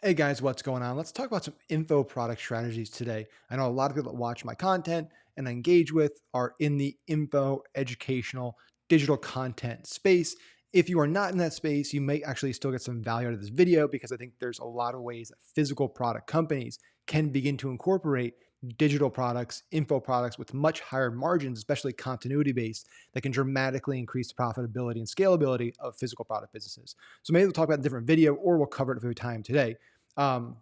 Hey guys, what's going on? Let's talk about some info product strategies today. I know a lot of people that watch my content and I engage with are in the info, educational, digital content space. If you are not in that space, you may actually still get some value out of this video because I think there's a lot of ways that physical product companies can begin to incorporate digital products, info products with much higher margins, especially continuity based, that can dramatically increase the profitability and scalability of physical product businesses. So maybe we'll talk about a different video or we'll cover it every time today. Um,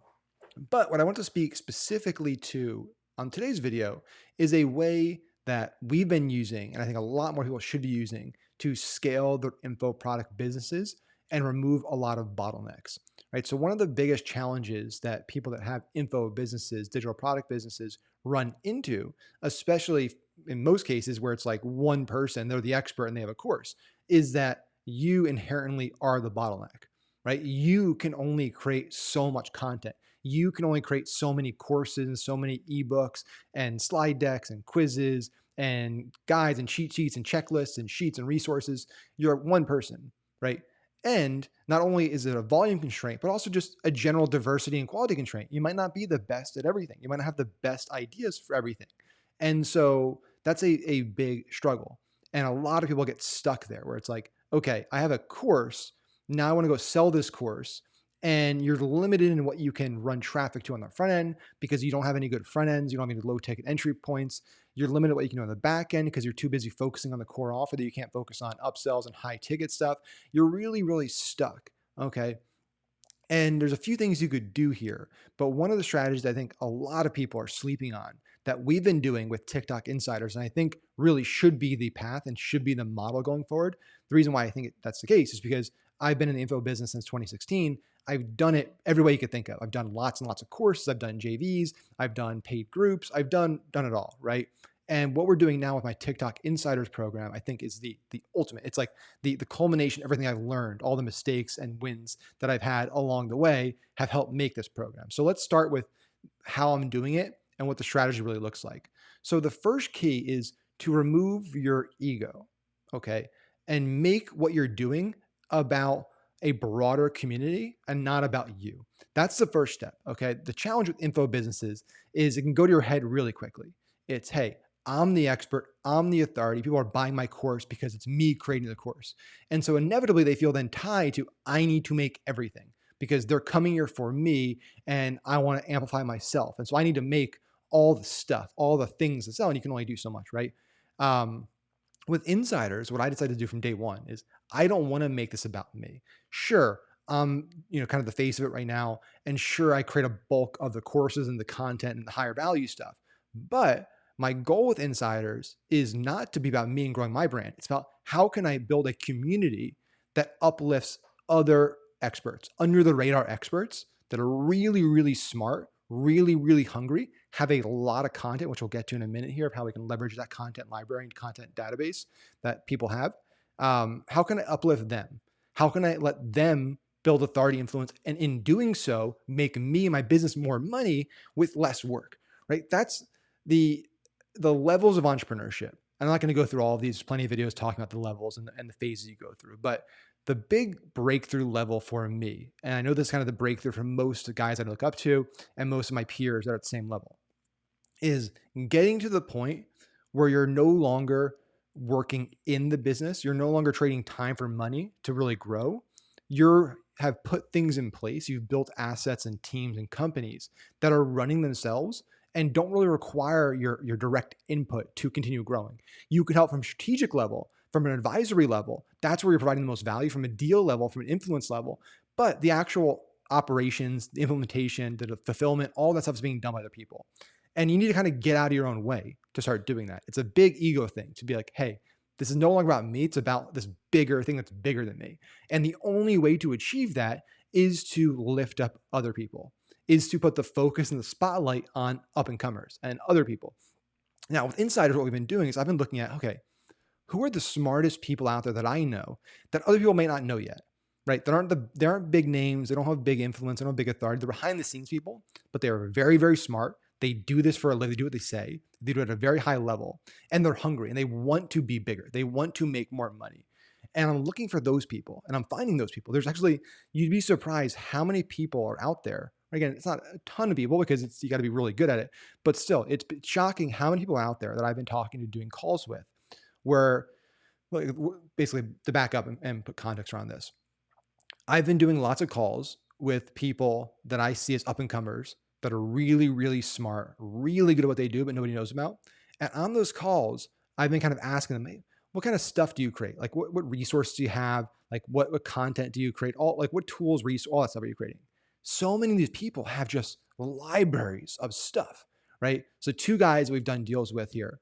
but what I want to speak specifically to on today's video is a way that we've been using, and I think a lot more people should be using to scale their info product businesses and remove a lot of bottlenecks, right? So one of the biggest challenges that people that have info businesses, digital product businesses run into, especially in most cases where it's like one person, they're the expert and they have a course, is that you inherently are the bottleneck, right? You can only create so much content. You can only create so many courses and so many ebooks and slide decks and quizzes and guides and cheat sheets and checklists and sheets and resources. You're one person, right? And not only is it a volume constraint, but also just a general diversity and quality constraint. You might not be the best at everything. You might not have the best ideas for everything. And so that's a big struggle. And a lot of people get stuck there where it's like, okay, I have a course. Now I want to go sell this course, and you're limited in what you can run traffic to on the front end because you don't have any good front ends. You don't have any low ticket entry points. You're limited what you can do on the back end because you're too busy focusing on the core offer that you can't focus on upsells and high ticket stuff. You're really, really stuck. Okay. And there's a few things you could do here, but one of the strategies I think a lot of people are sleeping on that we've been doing with TikTok insiders, and I think really should be the path and should be the model going forward. The reason why I think that's the case is because I've been in the info business since 2016. I've done it every way you could think of. I've done lots and lots of courses. I've done JVs. I've done paid groups. I've done it all, right? And what we're doing now with my TikTok Insiders program, I think, is the ultimate. It's like the culmination, everything I've learned, all the mistakes and wins that I've had along the way have helped make this program. So let's start with how I'm doing it and what the strategy really looks like. So the first key is to remove your ego, okay, and make what you're doing about a broader community and not about you. That's the first step, okay? The challenge with info businesses is it can go to your head really quickly. It's, hey, I'm the expert. I'm the authority. People are buying my course because it's me creating the course. And so inevitably they feel then tied to, I need to make everything because they're coming here for me and I want to amplify myself. And so I need to make all the stuff, all the things to sell. And you can only do so much, right? Um, with insiders, what I decided to do from day one is I don't want to make this about me. Sure, I'm kind of the face of it right now, and sure, I create a bulk of the courses and the content and the higher value stuff. But my goal with insiders is not to be about me and growing my brand. It's about how can I build a community that uplifts other experts, under the radar experts that are really, really smart, really, really hungry, have a lot of content, which we'll get to in a minute here of how we can leverage that content library and content database that people have. How can I uplift them? How can I let them build authority, influence, and in doing so, make me and my business more money with less work, right? That's the levels of entrepreneurship. I'm not going to go through all of these, plenty of videos talking about the levels and the phases you go through, but the big breakthrough level for me, and I know this is kind of the breakthrough for most guys I look up to and most of my peers that are at the same level, is getting to the point where you're no longer working in the business. You're no longer trading time for money to really grow. You have put things in place. You've built assets and teams and companies that are running themselves and don't really require your direct input to continue growing. You can help from strategic level, from an advisory level. That's where you're providing the most value, from a deal level, from an influence level. But the actual operations, the implementation, the fulfillment, all that stuff is being done by other people. And you need to kind of get out of your own way to start doing that. It's a big ego thing to be like, hey, this is no longer about me. It's about this bigger thing that's bigger than me. And the only way to achieve that is to lift up other people, is to put the focus and the spotlight on up and comers and other people. Now, with insiders, what we've been doing is I've been looking at, okay, who are the smartest people out there that I know that other people may not know yet, right? They aren't big names. They don't have big influence. They don't have big authority. They're behind the scenes people, but they are very, very smart. They do this for a living. They do what they say. They do it at a very high level, and they're hungry and they want to be bigger. They want to make more money. And I'm looking for those people and I'm finding those people. There's actually, you'd be surprised how many people are out there. Again, it's not a ton of people because you got to be really good at it, but still, it's shocking how many people are out there that I've been talking to, doing calls with, where like, basically to back up and put context around this. I've been doing lots of calls with people that I see as up and comers that are really, really smart, really good at what they do, but nobody knows about. And on those calls, I've been kind of asking them, hey, what kind of stuff do you create? Like what resources do you have? Like what content do you create? All like what tools, all that stuff are you creating? So many of these people have just libraries of stuff, right? So two guys we've done deals with here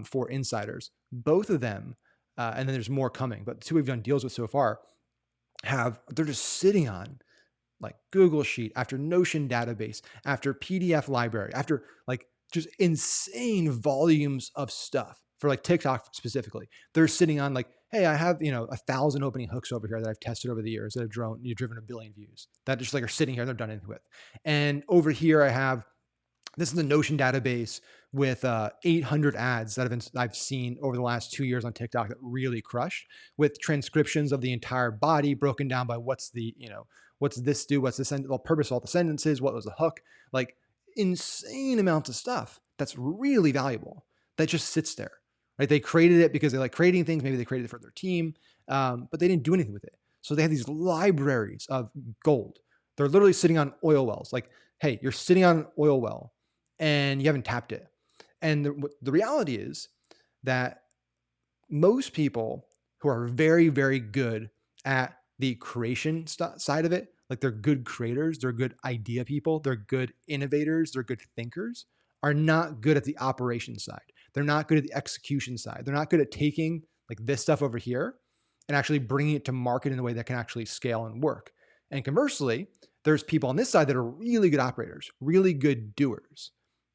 for insiders, both of them, and then there's more coming, but the two we've done deals with so far they're just sitting on like Google Sheet after Notion database, after PDF library, after like just insane volumes of stuff for like TikTok specifically. They're sitting on like, hey, I have, 1,000 opening hooks over here that I've tested over the years that have driven 1 billion views that just like are sitting here and they're done anything with. And over here I have, this is the Notion database with 800 ads that I've seen over the last 2 years on TikTok that really crushed, with transcriptions of the entire body broken down by what's this do, what's the purpose of all the sentences, what was the hook, like insane amounts of stuff that's really valuable that just sits there, right? They created it because they like creating things. Maybe they created it for their team, but they didn't do anything with it. So they have these libraries of gold. They're literally sitting on oil wells. Like, hey, you're sitting on an oil well and you haven't tapped it. And the reality is that most people who are very, very good at the creation side of it, like they're good creators, they're good idea people, they're good innovators, they're good thinkers, are not good at the operation side. They're not good at the execution side. They're not good at taking like this stuff over here and actually bringing it to market in a way that can actually scale and work. And conversely, there's people on this side that are really good operators, really good doers,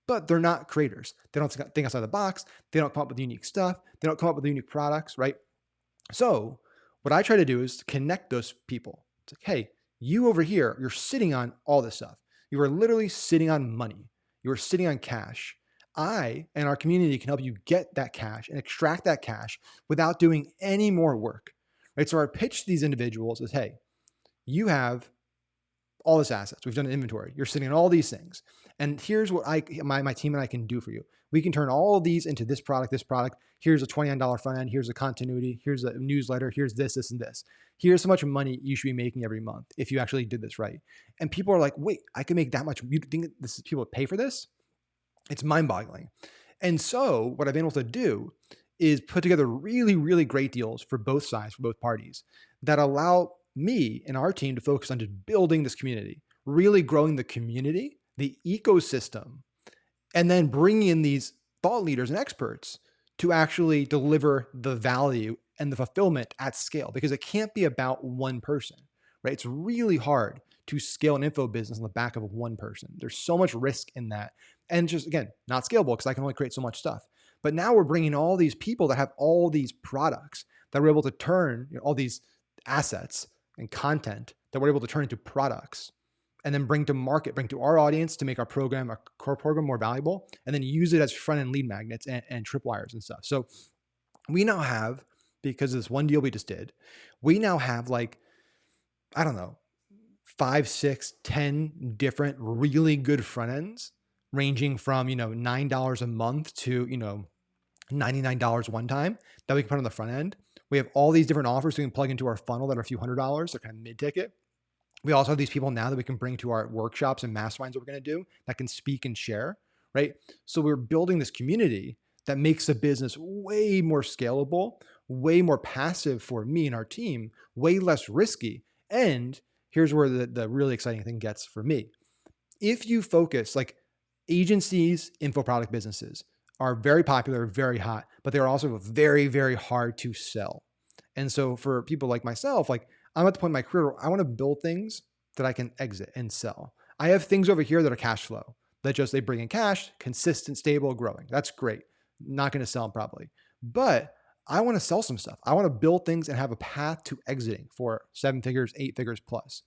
but they're not creators. They don't think outside the box. They don't come up with unique stuff. They don't come up with unique products, right? So what I try to do is connect those people. It's like, hey, you over here, you're sitting on all this stuff. You are literally sitting on money. You are sitting on cash. I and our community can help you get that cash and extract that cash without doing any more work, right? So our pitch to these individuals is, hey, you have all this assets. We've done an inventory. You're sitting on all these things. And here's what my team and I can do for you. We can turn all of these into this product, this product. Here's a $29 front end. Here's a continuity. Here's a newsletter. Here's this, this, and this. Here's how much money you should be making every month if you actually did this right. And people are like, wait, I can make that much. You think people would pay for this? It's mind boggling. And so what I've been able to do is put together really, really great deals for both sides, for both parties, that allow me and our team to focus on just building this community, really growing the community, the ecosystem, and then bringing in these thought leaders and experts to actually deliver the value and the fulfillment at scale, because it can't be about one person, right? It's really hard to scale an info business on the back of one person. There's so much risk in that. And just, again, not scalable because I can only create so much stuff. But now we're bringing all these people that have all these products that we're able to turn, all these assets and content that we're able to turn into products and then bring to market, bring to our audience to make our core program more valuable, and then use it as front-end lead magnets and tripwires and stuff. So we now have, because of this one deal we just did, we now have like, I don't know, 5, 6, 10 different really good front ends, ranging from, $9 a month to, $99 one time that we can put on the front end. We have all these different offers we can plug into our funnel that are a few $100s. They're kind of mid-ticket. We also have these people now that we can bring to our workshops and masterminds that we're going to do that can speak and share, right? So we're building this community that makes the business way more scalable, way more passive for me and our team, way less risky. And here's where the really exciting thing gets for me. If you focus, like agencies, info product businesses are very popular, very hot, but they're also very, very hard to sell. And so for people like myself, like I'm at the point in my career where I want to build things that I can exit and sell. I have things over here that are cash flow, that just they bring in cash, consistent, stable, growing. That's great. Not going to sell them probably, but I want to sell some stuff. I want to build things and have a path to exiting for 7 figures, 8 figures plus.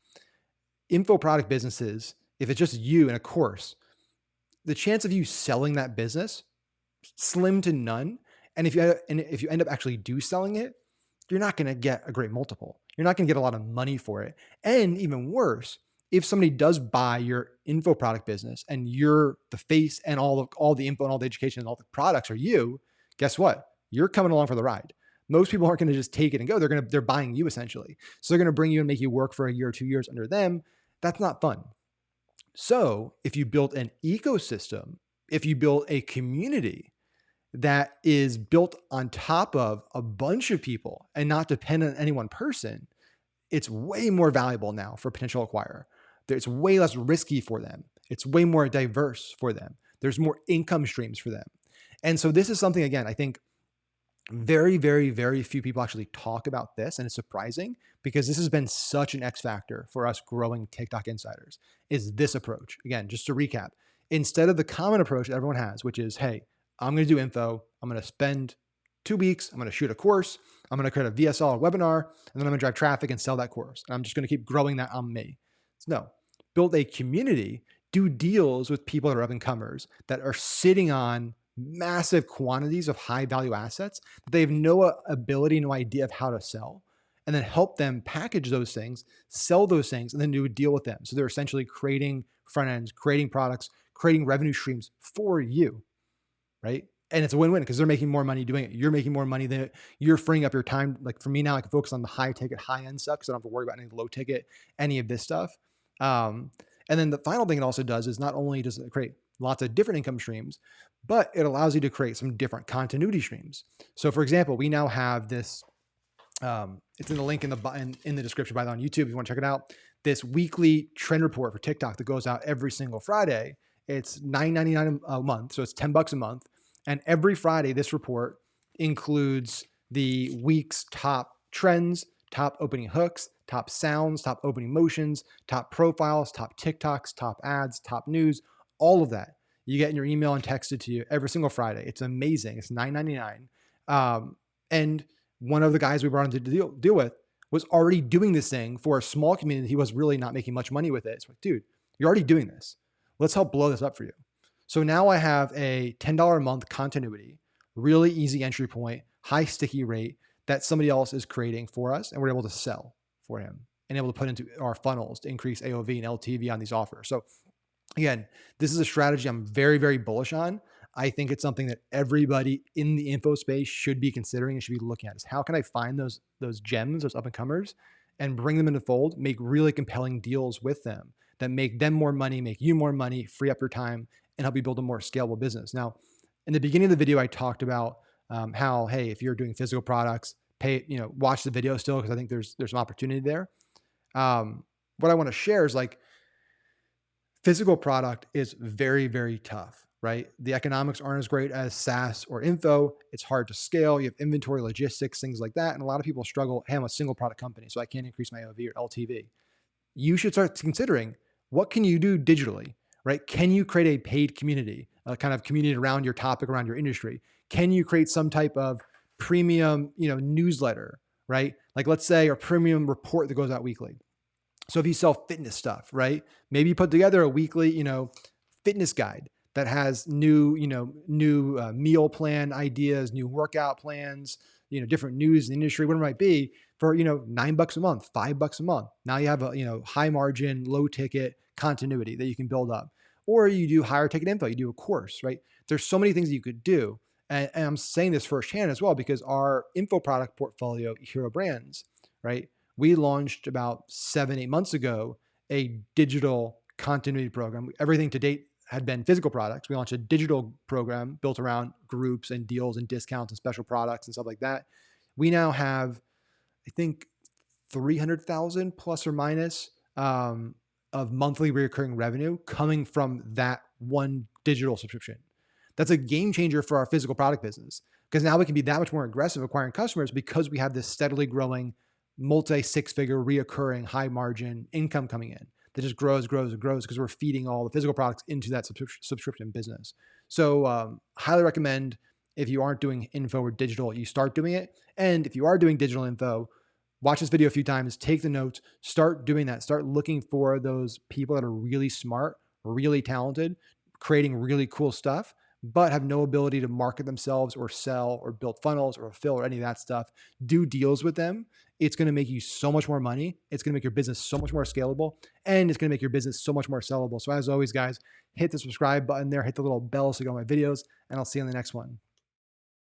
Info product businesses, if it's just you in a course, the chance of you selling that business, slim to none. And if you end up actually selling it, you're not going to get a great multiple. You're not going to get a lot of money for it. And even worse, if somebody does buy your info product business and you're the face and all the info and all the education and all the products are you, guess what? You're coming along for the ride. Most people aren't going to just take it and go. They're buying you essentially. So they're going to bring you and make you work for a year or 2 years under them. That's not fun. So if you build an ecosystem, if you build a community that is built on top of a bunch of people and not dependent on any one person, it's way more valuable now for a potential acquirer. It's way less risky for them. It's way more diverse for them. There's more income streams for them. And so this is something, again, I think very, very, very few people actually talk about this. And it's surprising because this has been such an X factor for us growing TikTok insiders, is this approach. Again, just to recap, instead of the common approach that everyone has, which is, hey, I'm going to do info. I'm going to spend 2 weeks. I'm going to shoot a course. I'm going to create a VSL or webinar, and then I'm going to drive traffic and sell that course. And I'm just going to keep growing that on me. So no, build a community, do deals with people that are up and comers that are sitting on massive quantities of high value assets that they have no ability, no idea of how to sell, and then help them package those things, sell those things, and then do a deal with them. So they're essentially creating front ends, creating products, creating revenue streams for you, right? And it's a win-win because they're making more money doing it. You're making more money than you're freeing up your time. Like for me now, I can focus on the high ticket, high end stuff because I don't have to worry about any low ticket, any of this stuff. And then the final thing it also does is not only does it create lots of different income streams, but it allows you to create some different continuity streams. So for example, we now have this, it's in the link in the description, by the way, on YouTube, if you want to check it out, this weekly trend report for TikTok that goes out every single Friday. It's $9.99 a month. So it's $10 a month. And every Friday, this report includes the week's top trends, top opening hooks, top sounds, top opening motions, top profiles, top TikToks, top ads, top news, all of that. You get in your email and texted to you every single Friday. It's amazing. It's $9.99. And one of the guys we brought in to deal with was already doing this thing for a small community. He was really not making much money with it. It's like, dude, you're already doing this. Let's help blow this up for you. So now I have a $10 a month continuity, really easy entry point, high sticky rate that somebody else is creating for us, and we're able to sell for him and able to put into our funnels to increase AOV and LTV on these offers. So again, this is a strategy I'm very, very bullish on. I think it's something that everybody in the info space should be considering and should be looking at, is how can I find those gems, those up and comers, and bring them into the fold, make really compelling deals with them that make them more money, make you more money, free up your time, and help you build a more scalable business. Now, in the beginning of the video, I talked about how, hey, if you're doing physical products, watch the video still, because I think there's some opportunity there. What I want to share is like, physical product is very, very tough, right? The economics aren't as great as SaaS or info. It's hard to scale. You have inventory, logistics, things like that. And a lot of people struggle, hey, I'm a single product company, so I can't increase my OV or LTV. You should start considering, what can you do digitally, right? Can you create a paid community, a kind of community around your topic, around your industry? Can you create some type of premium, newsletter, right? Like let's say a premium report that goes out weekly. So if you sell fitness stuff, right? Maybe you put together a weekly, fitness guide that has new meal plan ideas, new workout plans, different news in the industry, whatever it might be, for, $9 a month, $5 a month. Now you have a, high margin, low ticket continuity that you can build up. Or you do higher ticket info, you do a course, right? There's so many things that you could do. And I'm saying this firsthand as well, because our info product portfolio, Hero Brands, right? We launched about 7-8 months ago a digital continuity program. Everything to date had been physical products. We launched a digital program built around groups and deals and discounts and special products and stuff like that. We now have, I think, 300,000 plus or minus of monthly recurring revenue coming from that one digital subscription. That's a game changer for our physical product business, because now we can be that much more aggressive acquiring customers because we have this steadily growing multi-6-figure reoccurring high margin income coming in that just grows because we're feeding all the physical products into that subscription business. So highly recommend, if you aren't doing info or digital, you start doing it. And if you are doing digital info, watch this video a few times, take the notes, start doing that. Start looking for those people that are really smart, really talented, creating really cool stuff, but have no ability to market themselves or sell or build funnels or fulfill or any of that stuff, do deals with them. It's going to make you so much more money. It's going to make your business so much more scalable, and it's going to make your business so much more sellable. So as always, guys, hit the subscribe button there, hit the little bell so you get all my videos, and I'll see you on the next one.